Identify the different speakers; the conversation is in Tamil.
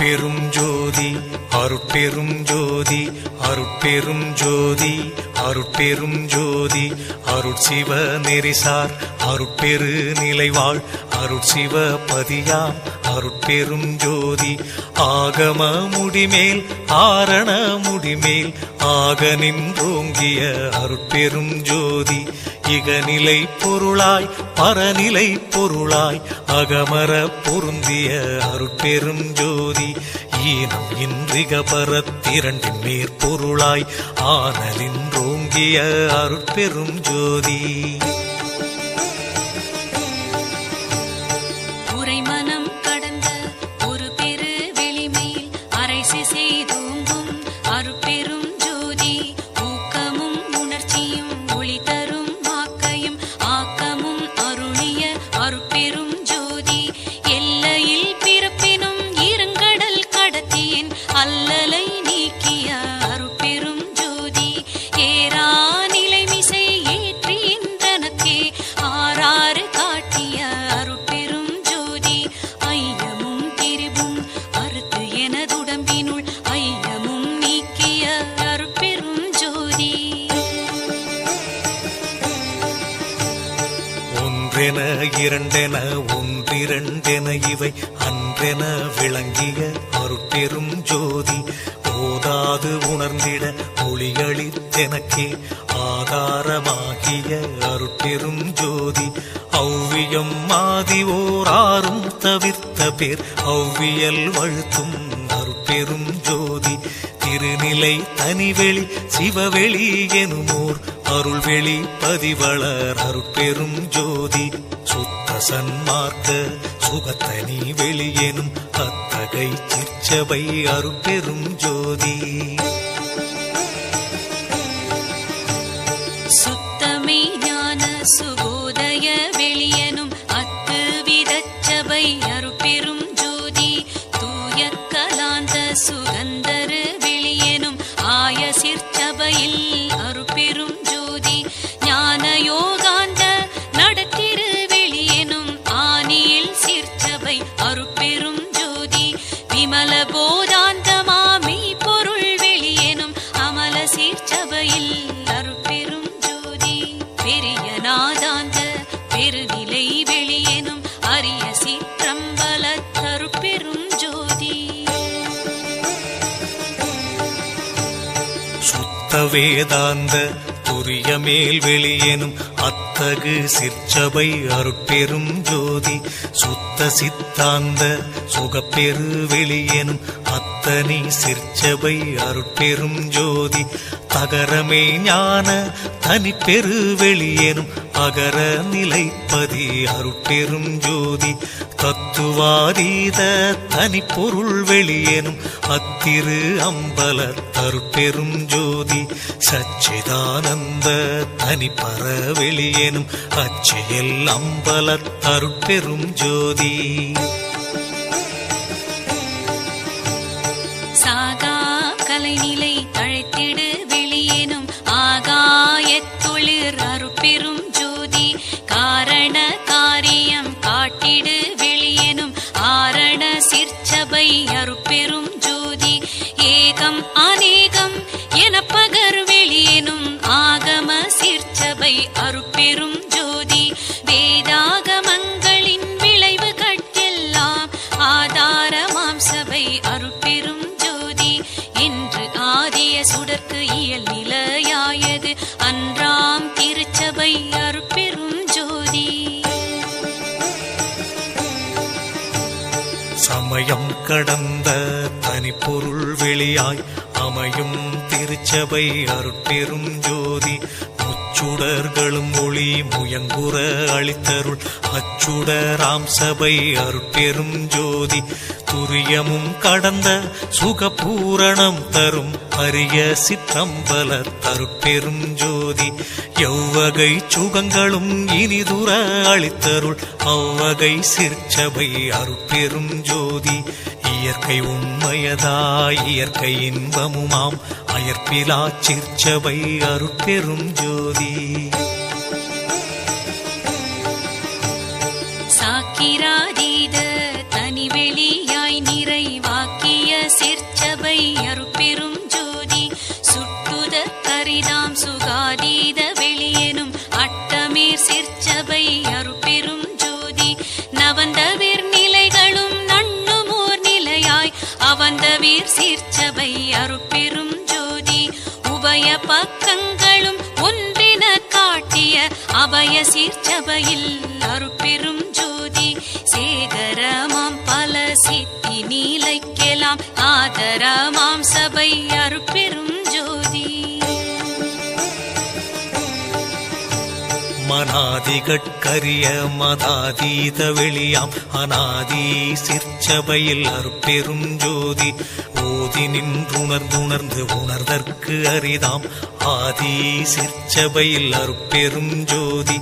Speaker 1: அருட்பெரும் ஜோதி அருட்பெரும் ஜோதி அருட்பெரும் ஜோதி அருட்பெரும் ஜோதி அருட்சிவ நெறிசார் அருட்பெரு நிலைவாழ் அருட்சிவ பதியாம் அருட்பெரும் ஜோதி ஆகம முடிமேல் ஆரண முடிமேல் ஆக நின்றோங்கிய அருட்பெரும் ஜோதி இகநிலை பொருளாய் பரநிலை பொருளாய் அகமர பொருந்திய அருட்பெரும் ஜோதி ஈனம் இன்றிக பரத்திரண்டின் மேற்பொருளாய் ஆனலின்றோங்கிய அருட்பெரும் ஜோதி
Speaker 2: உரைமனம் கடந்த ஒரு பெரு வெளிமேல் அரைசி செய்தோங்கும் அருட்பெரும் ஜோதி ஊக்கமும் உணர்ச்சியும் ஒளி தரும் ஆக்கையும் ஆக்கமும் அருளிய அருட்பெரும் ஜோதி எல்லையில் பிறப்பினும் இருங்கடல் கடத்தியின் அல்லலை நீக்கிய அருட்பெரும் ஜோதி ஏரா நிலைமிசை ஏற்றின்றனக்கே ஆறாறு காட்டிய அருட்பெரும் ஜோதி ஐயமும் திரிவும் அறுத்து எனதுடம்பினுள் ஐயமும் நீக்கிய அருட்பெரும் ஜோதி
Speaker 1: ஒன்றென இரண்டென ஒன்றிரண்டென இவை அன்றென விளங்கிய அருட்பெரும் ஜோதி ஓதாது உணர்ந்திட ஒளியளித்தெனக்கே ஆதாரமாகிய அருட்பெரும் ஜோதி ஔவியம் மாதி ஓராறும் தவிர்த்த பேர் ஔவியல் வழுத்தும் அருட்பெரும் ஜோதி திருநிலை தனிவெளி சிவவெளி எனுமோர் அருள்வெளி பதிவளர் அருட்பெரும் ஜோதி சுத்த சன்மார்க்க சுகத்தனி வெளியெனும் அத்தகை சிற்சபை அருட்பெரும் ஜோதி
Speaker 2: சுத்தமே ஞான சுபோதய வெளியனும் அத்து விதச்சபை அருட்பெரும் ஜோதி தூய கலாந்த சுகந்தரு வெளியனும் ஆய சிற்சபையில் அருட்பெரும் ஜோதி ஞான யோகாந்த நடத்திரு வெளியனும் ஆனியில் சிற்சபை அருட்பெரும் ஜோதி விமல போதாந்தமாமை பொருள் வெளியனும் அமல சிற்சபையில் அருட்பெரும் ஜோதி பெரிய நாதாந்த பெருநிலை வெளியனும் அரிய சிற்றம்பல அருட்பெரும் ஜோதி
Speaker 1: சுத்த வேதாந்த துரிய மேல் வெளியெனும் அத்தகு சிற்சபை அருட்பெரும் ஜோதி சுத்த சித்தாந்த சுகப்பெரு வெளியெனும் அத்தனி சிற்சபை அருட்பெரும் ஜோதி தகரமே ஞான தனிப்பெரு வெளியெனும் அகர நிலைப்பதி அருட்பெரும் ஜோதி தத்துவாதீத தனிப்பொருள் வெளியெனும் அத்திரு அம்பல அருட்பெரும் ஜோதி சச்சிதானந்த தனிப்பர வெளியெனும் அச்சியல் அம்பல அருட்பெரும் ஜோதி
Speaker 2: சாகா கலைநிலை தழைத்திடு வெளியேனும் ஆகாயத்தொழிற் அருட்பெரும் ஜோதி காரண காரியம் காட்டிடு வெளியேனும் ஆரண சிற்சபை அருட்பெரும் ஜோதி ஏகம் அநேகம் என பகர் வெளியேனும் ஆகம சிற்சபை அருட்பெரும் ஜோதி வேதாகமங்களின் விளைவு கட்டெல்லாம் ஆதாரமாம் சபை அருட்பெரும் ஜோதி என்று ஆதிய சுடர்க்கு இயல் நிலையாயது அன்றாம் திருச்சபை அருட்பெரும் ஜோதி
Speaker 1: சமயம் கடந்த தனிப்பொருள் வெளியாய் அமையும் திருச்சபை அருட்பெரும் ஜோதி முச்சுடர்களும் ஒளி முயங்குற அளித்தருள் அச்சுடராம் சபை அருட்பெரும் ஜோதி துரியமும் கடந்த சுகபூரணம் தரும் அரிய சிற்றம்பல அருட்பெரும் ஜோதி எவ்வகை சுகங்களும் இனிதுர அளித்தருள் அவ்வகை சிற்சபை அருட்பெரும் ஜோதி இயற்கை உண்மையதாய் இயற்கை இன்பமுமாம் அயற்பிலா சிற்சபை அருட்பெரும் ஜோதி
Speaker 2: சாக்கிராதீத தனிவெளியாய் நிறைவாக்கிய பக்கங்களும் ஒன்றின காட்டிய அபய சீர்ச்சபையில் அருட்பெரும் ஜோதி சேகரமாம் பல சித்தி நீலைக்கெலாம் ஆதரமாம் சபை அருட்பெரும் ஜோதி
Speaker 1: மனாதிகட்கரிய மதாதீத வெளியாம் அநாதி சிற்சபையில் அருட்பெரும் ஜோதி ஓதி நின்றுணர்ந்துணர்ந்து உணர்தற்கு அரிதாம் ஆதி சிற்சபையில் அருட்பெரும் ஜோதி